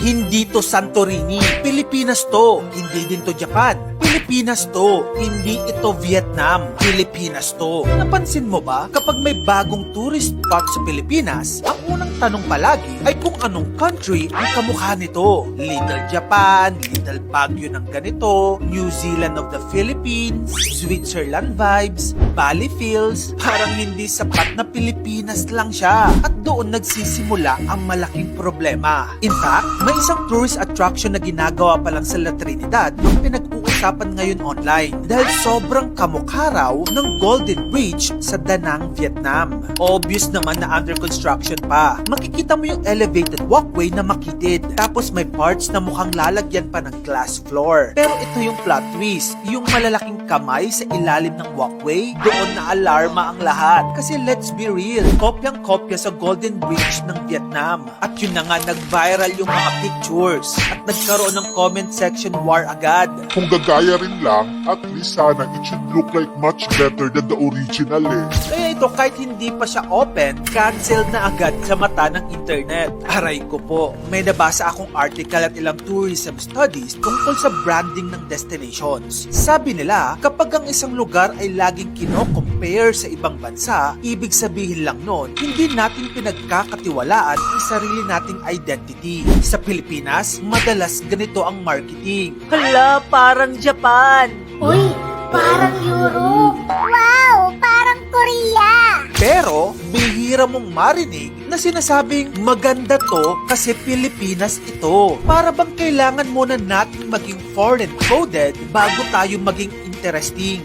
Hindi to Santorini. Pilipinas to. Hindi din to Japan. Pilipinas to. Hindi ito Vietnam. Pilipinas to. Napansin mo ba? Kapag may bagong tourist spot sa Pilipinas, ang unang tanong palagi ay kung anong country ang kamukha nito. Little Japan, Little Baguio ng ganito, New Zealand of the Philippines, Switzerland vibes, Bali feels, parang hindi sapat na Pilipinas lang siya. At doon nagsisimula ang malaking problema. In fact, may isang tourist attraction na ginagawa pa lang sa La Trinidad ang pinag-uusapan ngayon online dahil sobrang kamukha raw ng Golden Bridge sa Da Nang, Vietnam. Obvious naman na under construction pa. Makikita mo yung elevated walkway na makitid. Tapos may parts na mukhang lalagyan pa ng glass floor. Pero ito yung plot twist. Yung malalaking kamay sa ilalim ng walkway, doon na alarma ang lahat. Kasi let's be real, kopyang-kopya sa Golden Bridge ng Vietnam. At yun na nga, nag-viral yung mga pictures. At nagkaroon ng comment section war agad. Kung gagaya rin lang, at least sana it should look like much better than the original eh. Kaya ito kahit hindi pa siya open, canceled na agad sa mata ng internet. Aray ko po, may nabasa akong article at ilang tourism studies tungkol sa branding ng destinations. Sabi nila, kapag ang isang lugar ay laging kino-compare sa ibang bansa, ibig sabihin lang nun, hindi natin pinagkakatiwalaan ang sarili nating identity. Sa Pilipinas, madalas ganito ang marketing. Hala, parang Japan! Uy, parang Europe. Wow, parang Korea. Pero, bihira mong marinig na sinasabing maganda to kasi Pilipinas ito. Para bang kailangan muna nating maging foreign coded bago tayo maging interesting?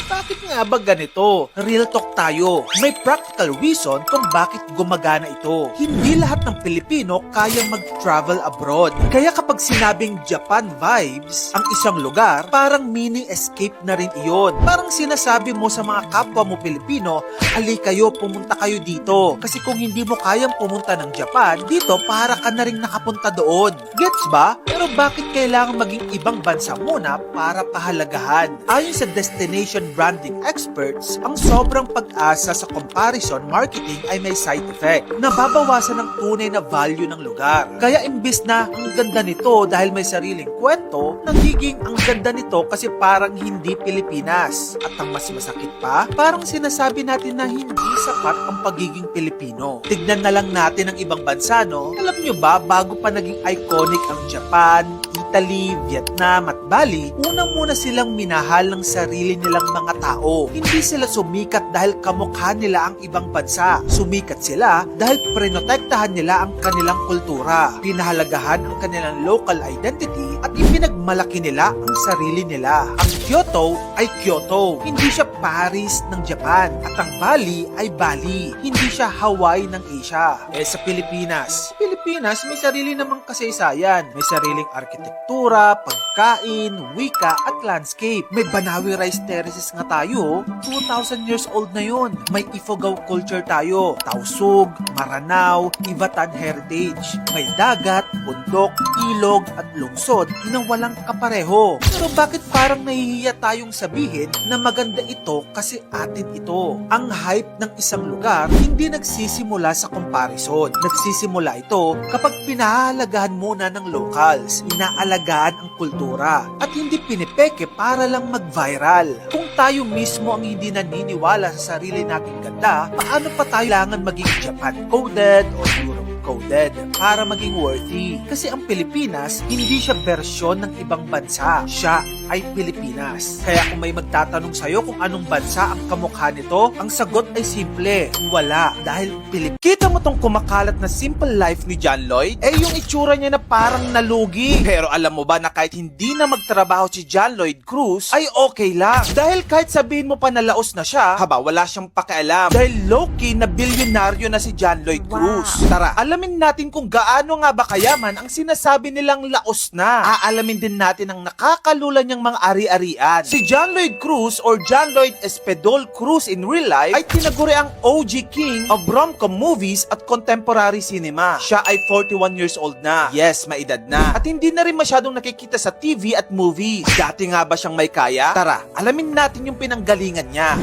Bakit nga ba ganito? Real talk tayo. May practical reason kung bakit gumagana ito. Hindi lahat ng Pilipino kayang mag-travel abroad. Kaya kapag sinabing Japan vibes ang isang lugar, parang mini escape na rin iyon. Parang sinasabi mo sa mga kapwa mo Pilipino, ali kayo, pumunta kayo dito. Kasi kung hindi mo kayang pumunta ng Japan, dito para ka na rin nakapunta doon. Gets ba? Pero bakit kailangan maging ibang bansa muna para pahalagahan? Ayon sa destination branding experts, ang sobrang pag-asa sa comparison marketing ay may side effect. Nababawasan ang tunay na value ng lugar. Kaya imbis na ang ganda nito dahil may sariling kwento, nagiging ang ganda nito kasi parang hindi Pilipinas. At ang mas masakit pa, parang sinasabi natin na hindi sapat ang pagiging Pilipino. Tignan na lang natin ang ibang bansa, no? Alam nyo ba, bago pa naging iconic ang Japan, Italy, Vietnam at Bali, unang-muna silang minahal ng sarili nilang mga tao. Hindi sila sumikat dahil kamukha nila ang ibang bansa. Sumikat sila dahil prinotektahan nila ang kanilang kultura, pinahalagahan ang kanilang local identity at ipinagmalaki nila ang sarili nila. Ang Kyoto ay Kyoto, hindi siya Paris ng Japan. At ang Bali ay Bali, hindi siya Hawaii ng Asia. Sa Pilipinas may sarili namang kasaysayan. May sariling arkitektura, pagkain, wika at landscape. May Banawi rice terraces nga tayo, 2,000 years old na yun. May Ifugao culture tayo, Tausug, Maranao, Ivatan heritage. May dagat, bundok, ilog at lungsod na walang kapareho. Pero bakit parang nahihiya tayong sabihin na maganda ito kasi atin ito? Ang hype ng isang lugar hindi nagsisimula sa comparison. Nagsisimula ito kapag pinahalagahan muna ng locals, inaalagaan ang kultura, at hindi pinipeke para lang mag-viral. Kung tayo mismo ang hindi naniniwala sa sarili nating ganda, paano pa tayo kailangan maging Japan-coded o Europe-coded para maging worthy? Kasi ang Pilipinas, hindi siya bersyon ng ibang bansa. Siya ay Pilipinas. Kaya kung may magtatanong sa'yo kung anong bansa ang kamukha nito, ang sagot ay simple, wala. Dahil Pilipinas. Kita mo tong kumakalat na simple life ni John Lloyd? Yung itsura niya na parang nalugi. Pero alam mo ba na kahit hindi na magtrabaho si John Lloyd Cruz, ay okay lang. Dahil kahit sabihin mo pa na laos na siya, wala siyang pakialam. Dahil low-key na bilyonaryo na si John Lloyd Cruz. Tara, alamin natin kung gaano nga ba kayaman ang sinasabi nilang laos na. Aalamin din natin ang nakakalula niyang mga ari-arian. Si John Lloyd Cruz or John Lloyd Espedol Cruz in real life ay tinaguri ang OG King of rom-com movies at contemporary cinema. Siya ay 41 years old na. Yes, may edad na. At hindi na rin masyadong nakikita sa TV at movies. Dati nga ba siyang may kaya? Tara, alamin natin yung pinanggalingan niya.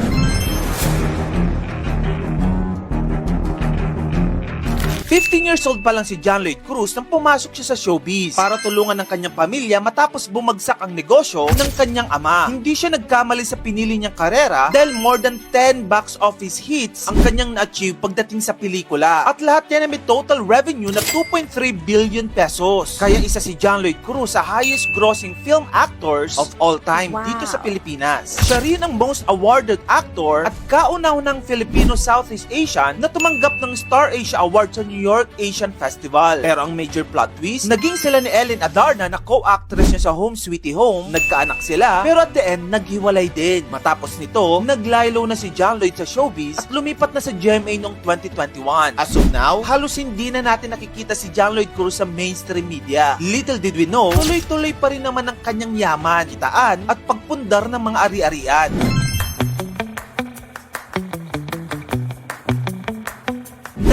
15 years old pa lang si John Lloyd Cruz nang pumasok siya sa showbiz para tulungan ng kanyang pamilya matapos bumagsak ang negosyo ng kanyang ama. Hindi siya nagkamali sa pinili niyang karera dahil more than 10 box office hits ang kanyang na-achieve pagdating sa pelikula. At lahat yan ay may total revenue na 2.3 billion pesos. Kaya isa si John Lloyd Cruz sa highest grossing film actors of all time dito sa Pilipinas. Siya rin ang most awarded actor at kauna-unang Filipino Southeast Asian na tumanggap ng Star Asia Award sa New York Asian Festival. Pero ang major plot twist, naging sila ni Ellen Adarna na co-actress niya sa Home Sweetie Home, nagkaanak sila, pero at the end, naghiwalay din. Matapos nito, naglaylo na si John Lloyd sa showbiz at lumipat na sa GMA noong 2021. As of now, halos hindi na natin nakikita si John Lloyd Cruz sa mainstream media. Little did we know, tuloy-tuloy pa rin naman ang kanyang yaman, kitaan at pagpundar ng mga ari-arian.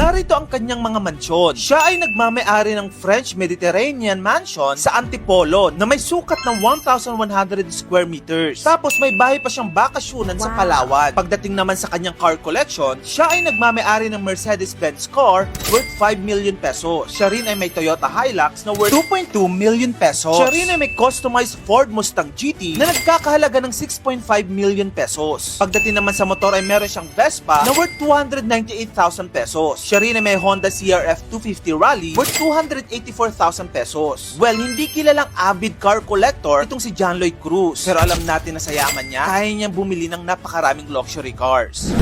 Narito ang kanyang mga mansyon. Siya ay nagmamay-ari ng French Mediterranean Mansion sa Antipolo na may sukat ng 1,100 square meters. Tapos may bahay pa siyang bakasyunan sa Palawan. Pagdating naman sa kanyang car collection, siya ay nagmamay-ari ng Mercedes-Benz car worth 5 million pesos. Siya rin ay may Toyota Hilux na worth 2.2 million pesos. Siya rin ay may customized Ford Mustang GT na nagkakahalaga ng 6.5 million pesos. Pagdating naman sa motor ay meron siyang Vespa na worth 298,000 pesos. Siya rin ay may Honda CRF 250 Rally worth 284,000 pesos. Well, hindi kilalang avid car collector itong si John Lloyd Cruz. Pero alam natin na sa yaman niya, kaya niyang bumili ng napakaraming luxury cars.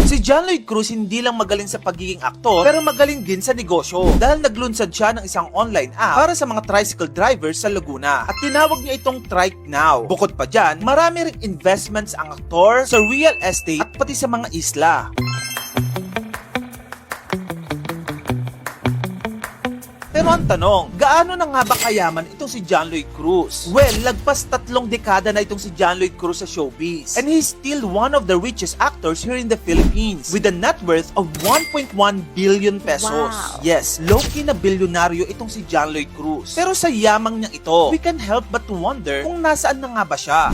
Si John Lloyd Cruz hindi lang magaling sa pagiging aktor, pero magaling din sa negosyo dahil naglunsad siya ng isang online app para sa mga tricycle drivers sa Laguna at tinawag niya itong Trike Now. Bukod pa dyan, marami ring investments ang aktor sa real estate at pati sa mga isla. Pero ang tanong, gaano na nga ba kayaman itong si John Lloyd Cruz? Well, lagpas 3 dekada na itong si John Lloyd Cruz sa showbiz. And he's still one of the richest actors here in the Philippines with a net worth of 1.1 billion pesos. Wow. Yes, low-key na bilyonaryo itong si John Lloyd Cruz. Pero sa yamang niyang ito, we can help but to wonder kung nasaan na nga ba siya.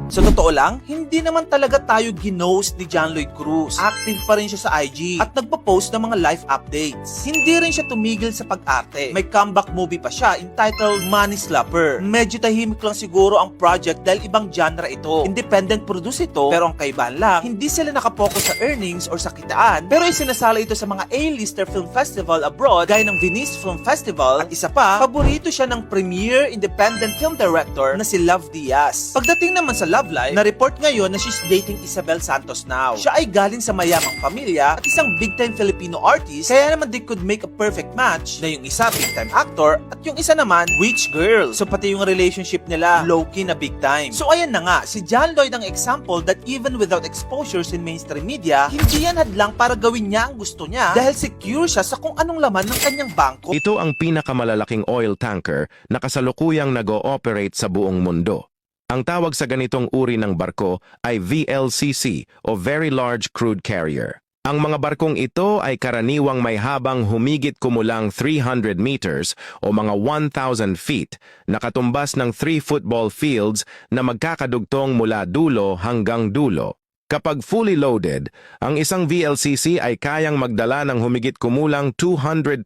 Sa totoo lang, hindi naman talaga tayo ginose ni John Lloyd Cruz. Active pa rin siya sa IG at nagpo-post ng mga life updates. Hindi rin siya tumigil sa pag-arte. May comeback movie pa siya entitled Money Slapper. Medyo tahimik lang siguro ang project dahil ibang genre ito. Independent produce ito, pero ang kaibahan lang, hindi sila nakapokus sa earnings or sa kitaan, pero isinasala ito sa mga A-lister film festival abroad gaya ng Venice Film Festival at isa pa, paborito siya ng premier independent film director na si Love Diaz. Pagdating naman sa Love Life, na-report ngayon na she's dating Isabel Santos now. Siya ay galing sa mayamang pamilya at isang big-time Filipino artist, kaya naman they could make a perfect match na yung isa big-time actor at yung isa naman rich girl. So pati yung relationship nila low-key na big-time. So ayan na nga, si John Lloyd ang example that even without exposures in mainstream media, hindi yan hadlang para gawin niya ang gusto niya dahil secure siya sa kung anong laman ng kanyang bangko. Ito ang pinakamalalaking oil tanker na kasalukuyang nag-ooperate sa buong mundo. Ang tawag sa ganitong uri ng barko ay VLCC o Very Large Crude Carrier. Ang mga barkong ito ay karaniwang may habang humigit kumulang 300 meters o mga 1,000 feet na katumbas ng 3 football fields na magkakadugtong mula dulo hanggang dulo. Kapag fully loaded, ang isang VLCC ay kayang magdala ng humigit kumulang 220,000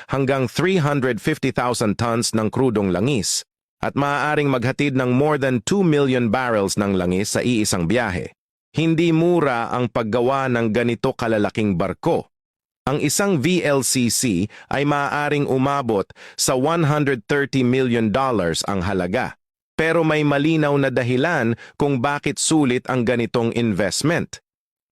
hanggang 350,000 tons ng krudong langis at maaaring maghatid ng more than 2 million barrels ng langis sa iisang biyahe. Hindi mura ang paggawa ng ganito kalalaking barko. Ang isang VLCC ay maaaring umabot sa $130 million ang halaga. Pero may malinaw na dahilan kung bakit sulit ang ganitong investment.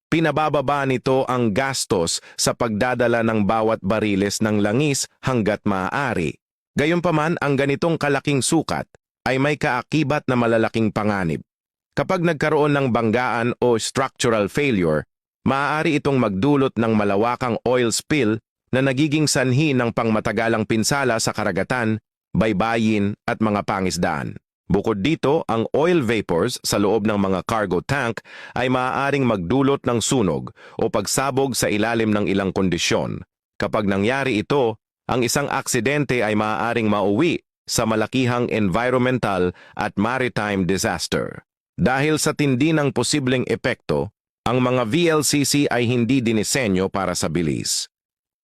Pinabababa nito ang gastos sa pagdadala ng bawat bariles ng langis hanggat maaari. Gayunpaman, ang ganitong kalaking sukat ay may kaakibat na malalaking panganib. Kapag nagkaroon ng banggaan o structural failure, maaari itong magdulot ng malawakang oil spill na nagiging sanhi ng pangmatagalang pinsala sa karagatan, baybayin at mga pangisdaan. Bukod dito, ang oil vapors sa loob ng mga cargo tank ay maaaring magdulot ng sunog o pagsabog sa ilalim ng ilang kondisyon. Kapag nangyari ito, ang isang aksidente ay maaaring mauwi sa malakihang environmental at maritime disaster. Dahil sa tindi ng posibleng epekto, ang mga VLCC ay hindi dinisenyo para sa bilis.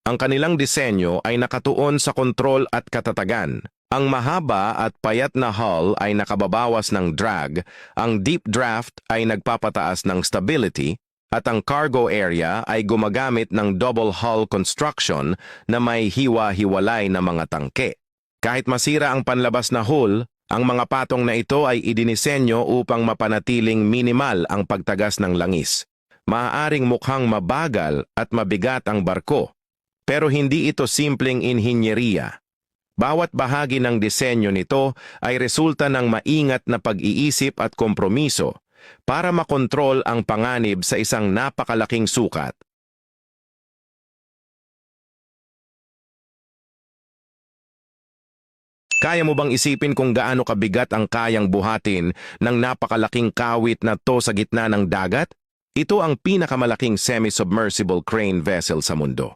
Ang kanilang disenyo ay nakatuon sa kontrol at katatagan. Ang mahaba at payat na hull ay nakababawas ng drag, ang deep draft ay nagpapataas ng stability, at ang cargo area ay gumagamit ng double hull construction na may hiwa-hiwalay na mga tangke. Kahit masira ang panlabas na hull, ang mga patong na ito ay idinisenyo upang mapanatiling minimal ang pagtagas ng langis. Maaaring mukhang mabagal at mabigat ang barko, pero hindi ito simpleng inhinyeriya. Bawat bahagi ng disenyo nito ay resulta ng maingat na pag-iisip at kompromiso para makontrol ang panganib sa isang napakalaking sukat. Kaya mo bang isipin kung gaano kabigat ang kayang buhatin ng napakalaking kawit na to sa gitna ng dagat? Ito ang pinakamalaking semi-submersible crane vessel sa mundo.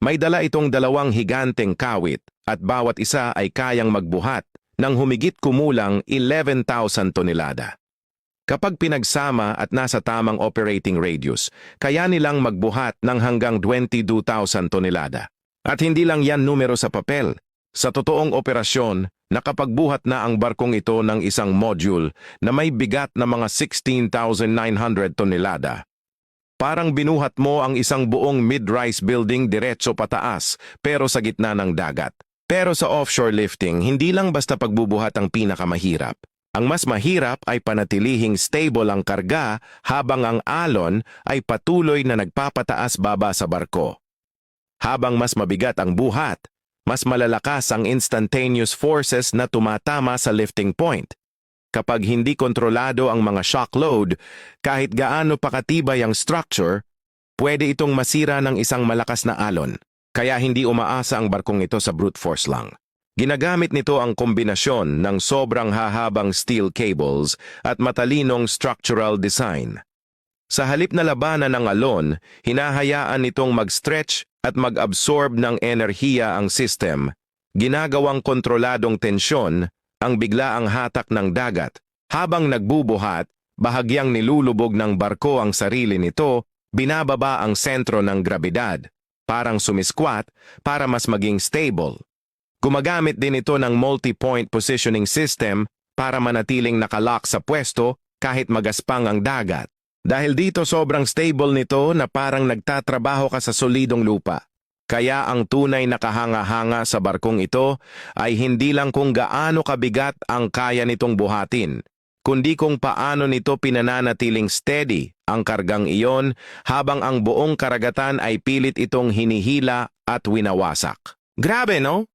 May dala itong dalawang higanteng kawit at bawat isa ay kayang magbuhat ng humigit kumulang 11,000 tonelada. Kapag pinagsama at nasa tamang operating radius, kaya nilang magbuhat ng hanggang 22,000 tonelada. At hindi lang yan numero sa papel. Sa totoong operasyon, nakapagbuhat na ang barkong ito ng isang module na may bigat na mga 16,900 tonelada. Parang binuhat mo ang isang buong mid-rise building diretso pataas pero sa gitna ng dagat. Pero sa offshore lifting, hindi lang basta pagbubuhat ang pinakamahirap. Ang mas mahirap ay panatilihing stable ang karga habang ang alon ay patuloy na nagpapataas baba sa barko. Habang mas mabigat ang buhat, mas malalakas ang instantaneous forces na tumatama sa lifting point. Kapag hindi kontrolado ang mga shock load, kahit gaano pa katibay ang structure, pwede itong masira ng isang malakas na alon. Kaya hindi umaasa ang barkong ito sa brute force lang. Ginagamit nito ang kombinasyon ng sobrang hahabang steel cables at matalinong structural design. Sa halip na labanan ng alon, hinahayaan nitong mag-stretch at mag-absorb ng enerhiya ang system, ginagawang kontroladong tensyon ang biglaang hatak ng dagat. Habang nagbubuhat, bahagyang nilulubog ng barko ang sarili nito, binababa ang sentro ng grabidad, parang sumisquat para mas maging stable. Gumagamit din ito ng multi-point positioning system para manatiling nakalock sa pwesto kahit magaspang ang dagat. Dahil dito sobrang stable nito na parang nagtatrabaho ka sa solidong lupa. Kaya ang tunay na kahanga-hanga sa barkong ito ay hindi lang kung gaano kabigat ang kaya nitong buhatin, kundi kung paano nito pinananatiling steady ang kargang iyon habang ang buong karagatan ay pilit itong hinihila at winawasak. Grabe, no?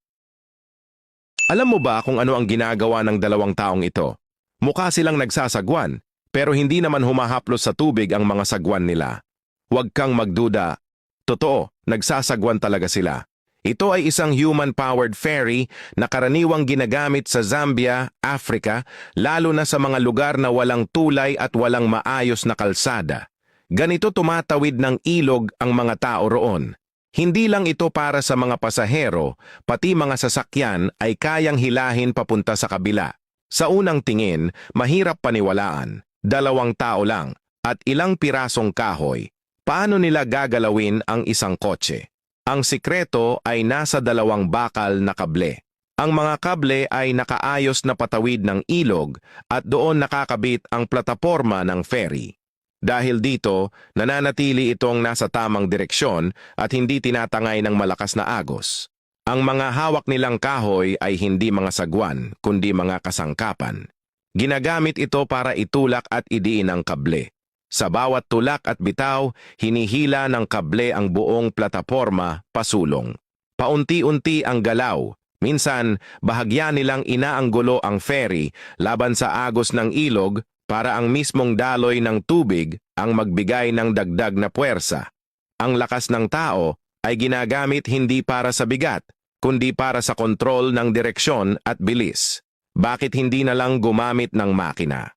Alam mo ba kung ano ang ginagawa ng dalawang taong ito? Mukha silang nagsasagwan, pero hindi naman humahaplos sa tubig ang mga sagwan nila. Huwag kang magduda. Totoo, nagsasagwan talaga sila. Ito ay isang human-powered ferry na karaniwang ginagamit sa Zambia, Africa, lalo na sa mga lugar na walang tulay at walang maayos na kalsada. Ganito tumatawid ng ilog ang mga tao roon. Hindi lang ito para sa mga pasahero, pati mga sasakyan ay kayang hilahin papunta sa kabila. Sa unang tingin, mahirap paniwalaan. 2 tao lang at ilang pirasong kahoy. Paano nila gagalawin ang isang kotse? Ang sikreto ay nasa 2 bakal na kable. Ang mga kable ay nakaayos na patawid ng ilog at doon nakakabit ang plataporma ng ferry. Dahil dito, nananatili itong nasa tamang direksyon at hindi tinatangay ng malakas na agos. Ang mga hawak nilang kahoy ay hindi mga sagwan, kundi mga kasangkapan. Ginagamit ito para itulak at idiin ang kable. Sa bawat tulak at bitaw, hinihila ng kable ang buong plataporma pasulong. Paunti-unti ang galaw. Minsan, bahagya nilang inaanggulo ang ferry laban sa agos ng ilog para ang mismong daloy ng tubig ang magbigay ng dagdag na puwersa. Ang lakas ng tao ay ginagamit hindi para sa bigat, kundi para sa kontrol ng direksyon at bilis. Bakit hindi na lang gumamit ng makina?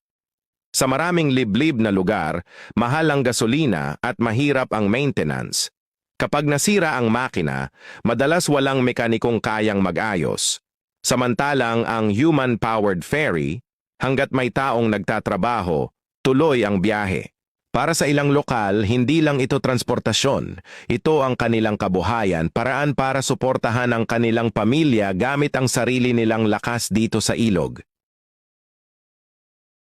Sa maraming liblib na lugar, mahal ang gasolina at mahirap ang maintenance. Kapag nasira ang makina, madalas walang mekanikong kayang mag-ayos. Samantalang ang human-powered ferry, hanggat may taong nagtatrabaho, tuloy ang biyahe. Para sa ilang lokal, hindi lang ito transportasyon. Ito ang kanilang kabuhayan, paraan para suportahan ang kanilang pamilya gamit ang sarili nilang lakas dito sa ilog.